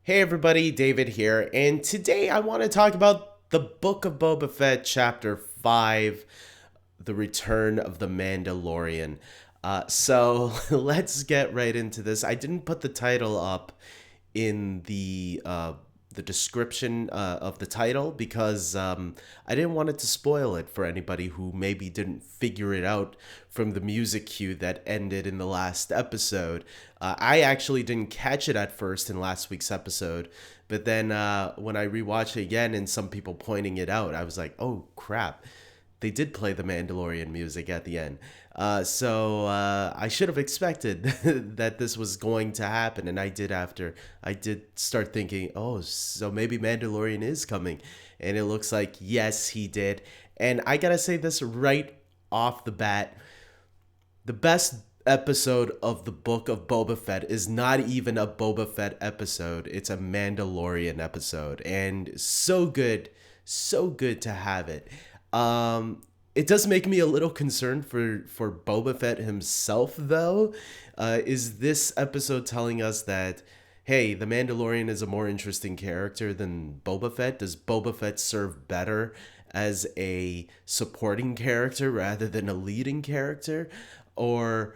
Hey everybody, David here, and today I want to talk about the Book of Boba Fett, Chapter 5, The Return of the Mandalorian. So let's get right into this. I didn't put the title up in the description of the title because I didn't want it to spoil it for anybody who maybe didn't figure it out from the music cue that ended in the last episode. I actually didn't catch it at first in last week's episode, but then when I rewatched it again and some people pointing it out, I was like, oh crap, they did play the Mandalorian music at the end. So I should have expected that this was going to happen, and I did after I did start thinking, oh, so maybe Mandalorian is coming, and it looks like yes, he did. And I gotta say this right off the bat, the best episode of the Book of Boba Fett is not even a Boba Fett episode. It's a Mandalorian episode. And so good to have it. It does make me a little concerned for Boba Fett himself, though. Is this episode telling us that, hey, the Mandalorian is a more interesting character than Boba Fett? Does Boba Fett serve better as a supporting character rather than a leading character? Or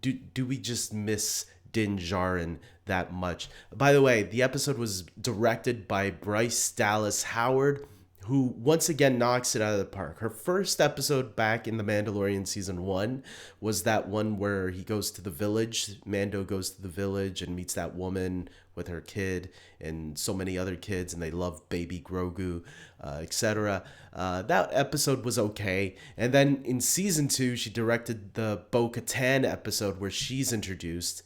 do we just miss Din Djarin that much? By the way, the episode was directed by Bryce Dallas Howard, who once again knocks it out of the park. Her first episode back in The Mandalorian season 1 was that one where he goes to the village. Mando goes to the village and meets that woman with her kid and so many other kids, and they love baby Grogu, etc. That episode was okay. And then in season 2, she directed the Bo-Katan episode where she's introduced.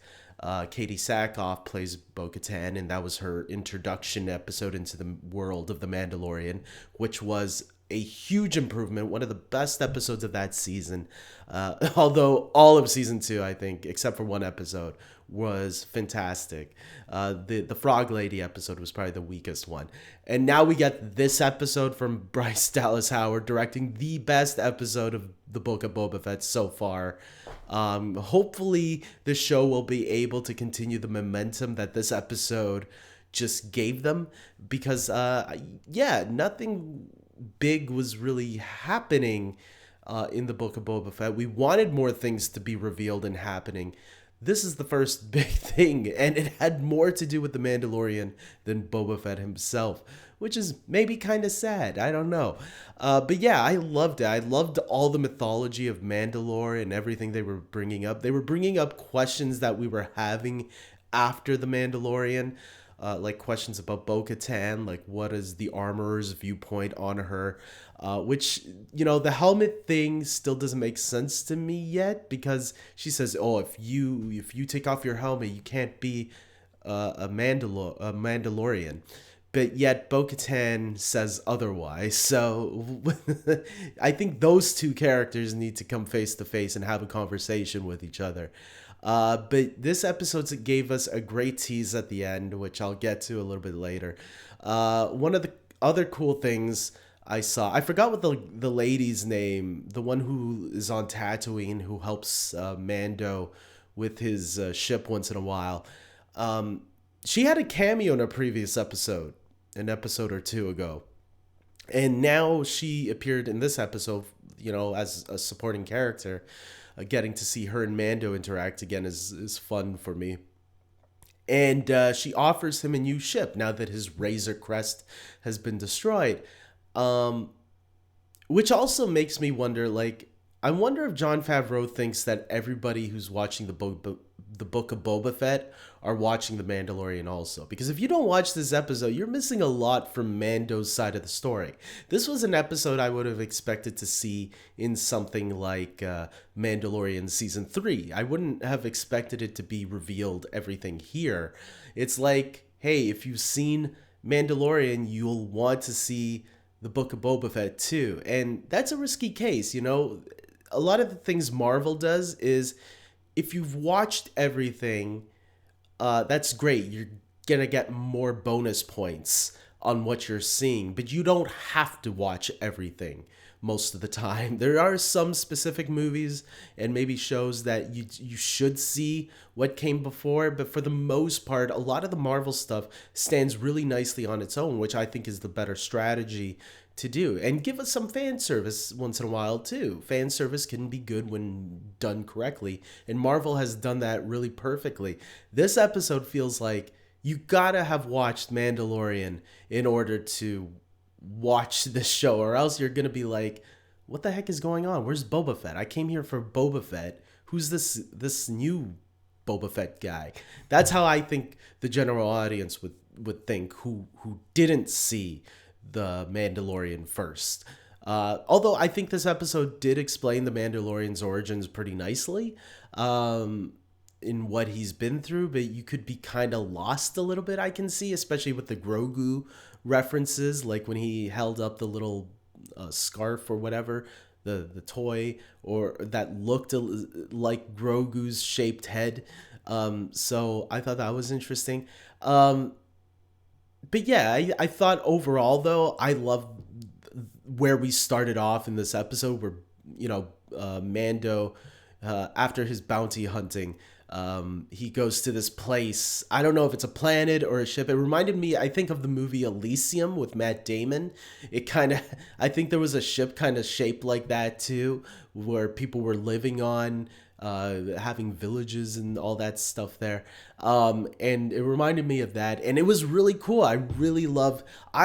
Katie Sackhoff plays Bo-Katan, and that was her introduction episode into the world of The Mandalorian, which was a huge improvement, one of the best episodes of that season. Although all of season 2, I think, except for one episode, was fantastic. The Frog Lady episode was probably the weakest one. And now we get this episode from Bryce Dallas Howard directing the best episode of the Book of Boba Fett so far. Hopefully, the show will be able to continue the momentum that this episode just gave them because, yeah, nothing big was really happening in the Book of Boba Fett. We wanted more things to be revealed and happening. This is the first big thing, and it had more to do with the Mandalorian than Boba Fett himself, which is maybe kind of sad. I don't know. But yeah, I loved it. I loved all the mythology of Mandalore and everything they were bringing up. They were bringing up questions that we were having after the Mandalorian. Like questions about Bo-Katan, like what is the armorer's viewpoint on her, which, the helmet thing still doesn't make sense to me yet because she says, oh, if you take off your helmet, you can't be a Mandalorian. But yet Bo-Katan says otherwise. So I think those two characters need to come face to face and have a conversation with each other. But this episode gave us a great tease at the end, which I'll get to a little bit later. One of the other cool things I saw, I forgot what the lady's name, the one who is on Tatooine, who helps Mando with his ship once in a while. She had a cameo in a previous episode, an episode or two ago. And now she appeared in this episode, as a supporting character. Getting to see her and Mando interact again is fun for me. And she offers him a new ship now that his Razor Crest has been destroyed. Um, which also makes me wonder, like, I wonder if Jon Favreau thinks that everybody who's watching the Book of Boba Fett are watching The Mandalorian also. Because if you don't watch this episode, you're missing a lot from Mando's side of the story. This was an episode I would have expected to see in something like Mandalorian Season 3. I wouldn't have expected it to be revealed everything here. It's like, hey, if you've seen Mandalorian, you'll want to see the Book of Boba Fett too. And that's a risky case, A lot of the things Marvel does is if you've watched everything, that's great. You're going to get more bonus points on what you're seeing, but you don't have to watch everything. most of the time. There are some specific movies and maybe shows that you should see what came before, but for the most part, a lot of the Marvel stuff stands really nicely on its own, which I think is the better strategy to do. And give us some fan service once in a while too. Fan service can be good when done correctly, and Marvel has done that really perfectly. This episode feels like you gotta have watched Mandalorian in order to watch this show, or else you're gonna be like, what the heck is going on? Where's Boba Fett? I came here for Boba Fett. Who's this new Boba Fett guy? That's how I think the general audience would think, who didn't see the Mandalorian first. Although I think this episode did explain the Mandalorian's origins pretty nicely, in what he's been through, but you could be kind of lost a little bit, I can see, especially with the Grogu references, like when he held up the little scarf or whatever, the toy, or that looked like Grogu's shaped head. So I thought that was interesting. But yeah, I thought overall though, I love where we started off in this episode, where Mando, after his bounty hunting, he goes to this place. I don't know if it's a planet or a ship. It reminded me, I think, of the movie Elysium with Matt Damon. It kind of, I think there was a ship kind of shaped like that too, where people were living on, having villages and all that stuff there. And it reminded me of that, and it was really cool. I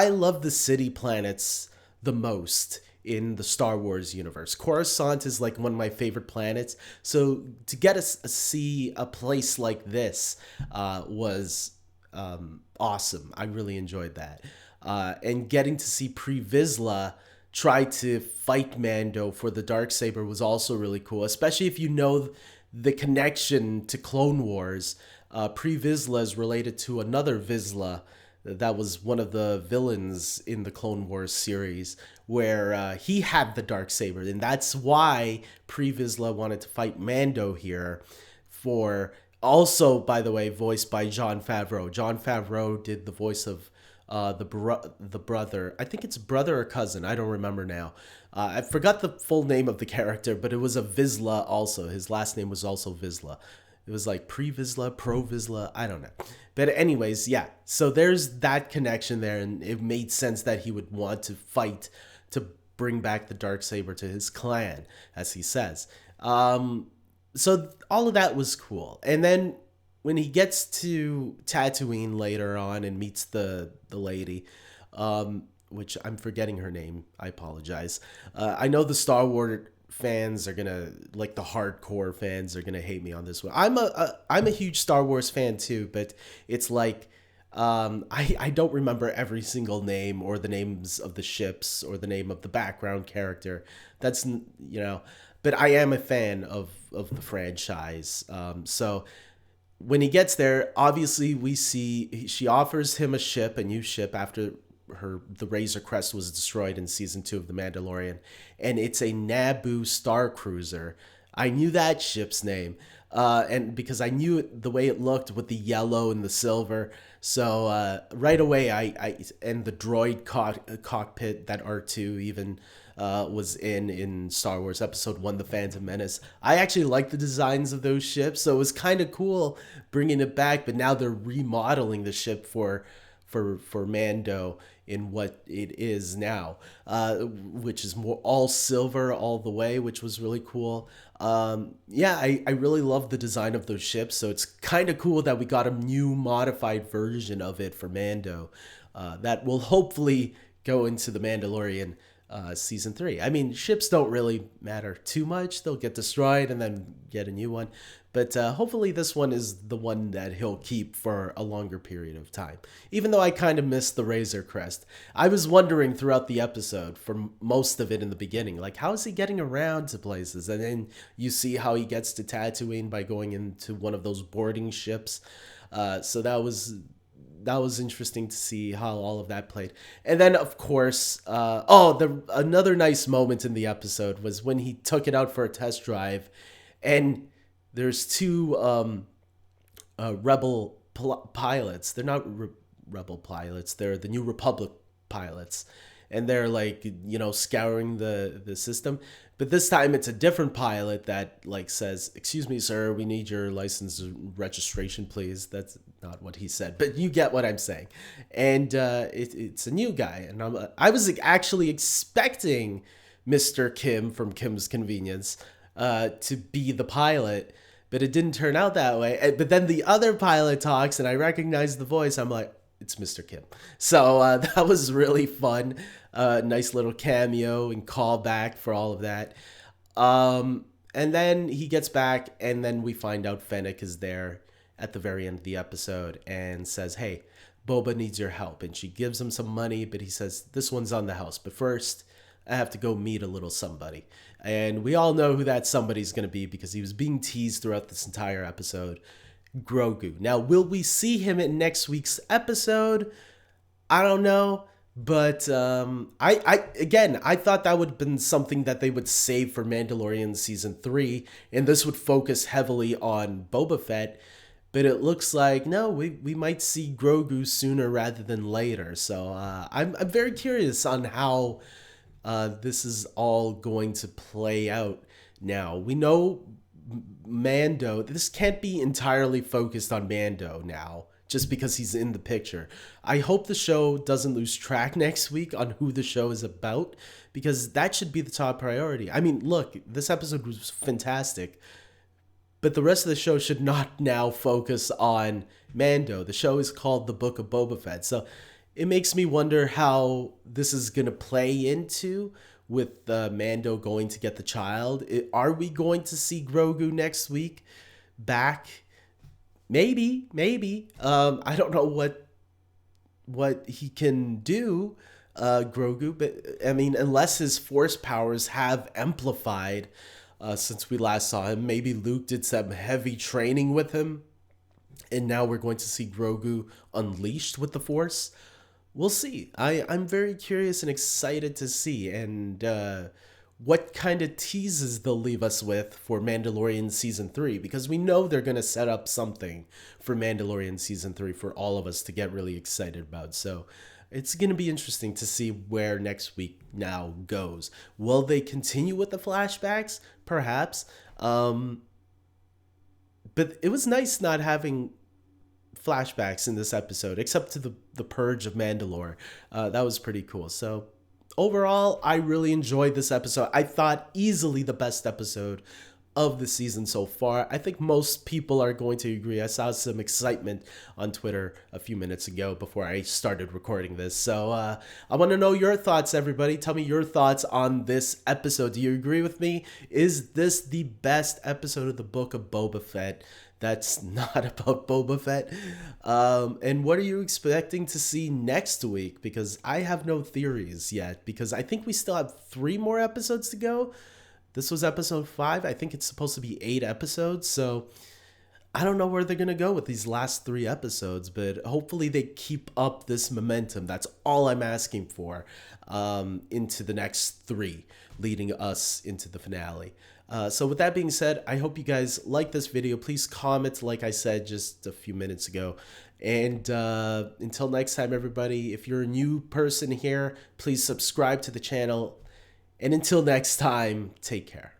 love the city planets the most in the Star Wars universe. Coruscant is like one of my favorite planets. So to get see a place like this was awesome. I really enjoyed that. And getting to see Pre Vizsla try to fight Mando for the Darksaber was also really cool, especially if you know the connection to Clone Wars. Pre Vizsla is related to another Vizsla that was one of the villains in the Clone Wars series, where he had the Darksaber, and that's why Pre Vizsla wanted to fight Mando here. For also, by the way, voiced by Jon Favreau. Jon Favreau did the voice of the brother. I think it's brother or cousin. I don't remember now. I forgot the full name of the character, but it was a Vizsla also. His last name was also Vizsla. It was like Pre Vizsla, Pro Vizsla. I don't know. But anyways, yeah. So there's that connection there, and it made sense that he would want to fight to bring back the Darksaber to his clan, as he says. So all of that was cool. And then when he gets to Tatooine later on and meets the lady, which I'm forgetting her name. I apologize. I know the Star Wars fans are gonna, like the hardcore fans are gonna hate me on this one. I'm a huge Star Wars fan too, but it's like I don't remember every single name or the names of the ships or the name of the background character. That's but I am a fan of the franchise. So when he gets there, obviously we see she offers him a new ship after the Razor Crest was destroyed in season 2 of The Mandalorian, and it's a Naboo Star Cruiser. I knew that ship's name, and because I knew the way it looked with the yellow and the silver. So right away, I and the droid cockpit that R2 even was in Star Wars Episode 1, The Phantom Menace. I actually like the designs of those ships, so it was kind of cool bringing it back. But now they're remodeling the ship for Mando in what it is now, which is more all silver all the way, which was really cool. I really love the design of those ships, so it's kind of cool that we got a new modified version of it for Mando that will hopefully go into the Mandalorian season 3. I mean, ships don't really matter too much. They'll get destroyed and then get a new one. But hopefully this one is the one that he'll keep for a longer period of time. Even though I kind of missed the Razor Crest. I was wondering throughout the episode, for most of it in the beginning, like, how is he getting around to places? And then you see how he gets to Tatooine by going into one of those boarding ships. So that was interesting to see how all of that played. And then, of course, another nice moment in the episode was when he took it out for a test drive, and there's two rebel pilots. They're not rebel pilots. They're the New Republic pilots. and they're like, you know, scouring the system. But this time it's a different pilot that like says, "Excuse me, sir, we need your license and registration, please." That's not what he said, but you get what I'm saying. And it's a new guy, and I was actually expecting Mr. Kim from Kim's Convenience to be the pilot, but it didn't turn out that way. But then the other pilot talks, and I recognize the voice. I'm like, it's Mr. Kim. So that was really fun. Nice little cameo and callback for all of that. And then he gets back, and then we find out Fennec is there at the very end of the episode and says, "Hey, Boba needs your help." And she gives him some money, but he says, "This one's on the house. But first, I have to go meet a little somebody." And we all know who that somebody's going to be because he was being teased throughout this entire episode. Grogu. Now, will we see him in next week's episode? I don't know. But I thought that would have been something that they would save for Mandalorian season 3, and this would focus heavily on Boba Fett. But it looks like no, we might see Grogu sooner rather than later. So I'm very curious on how this is all going to play out. Now we know Mando. This can't be entirely focused on Mando now, just because he's in the picture. I hope the show doesn't lose track next week on who the show is about, because that should be the top priority. I mean, look, this episode was fantastic, but the rest of the show should not now focus on Mando. The show is called The Book of Boba Fett, so it makes me wonder how this is going to play into with Mando going to get the child. Are we going to see Grogu next week back? Maybe. I don't know what he can do, Grogu, but I mean, unless his force powers have amplified since we last saw him. Maybe Luke did some heavy training with him, and now we're going to see Grogu unleashed with the force. We'll see. I'm very curious and excited to see, and what kind of teases they'll leave us with for Mandalorian Season 3, because we know they're going to set up something for Mandalorian Season 3 for all of us to get really excited about. So it's going to be interesting to see where next week now goes. Will they continue with the flashbacks? Perhaps. But it was nice not having flashbacks in this episode, except to the purge of Mandalore. That was pretty cool. So overall, I really enjoyed this episode. I thought easily the best episode of the season so far. I think most people are going to agree. I saw some excitement on Twitter a few minutes ago before I started recording this. So I want to know your thoughts, everybody. Tell me your thoughts on this episode. Do you agree with me? Is this the best episode of the Book of Boba Fett that's not about Boba Fett? And what are you expecting to see next week? Because I have no theories yet, because I think we still have 3 more episodes to go. This was episode 5. I think it's supposed to be 8 episodes. So I don't know where they're going to go with these last 3 episodes, but hopefully they keep up this momentum. That's all I'm asking for into the next 3, leading us into the finale. So with that being said, I hope you guys like this video. Please comment, like I said just a few minutes ago. And until next time, everybody, if you're a new person here, please subscribe to the channel. And until next time, take care.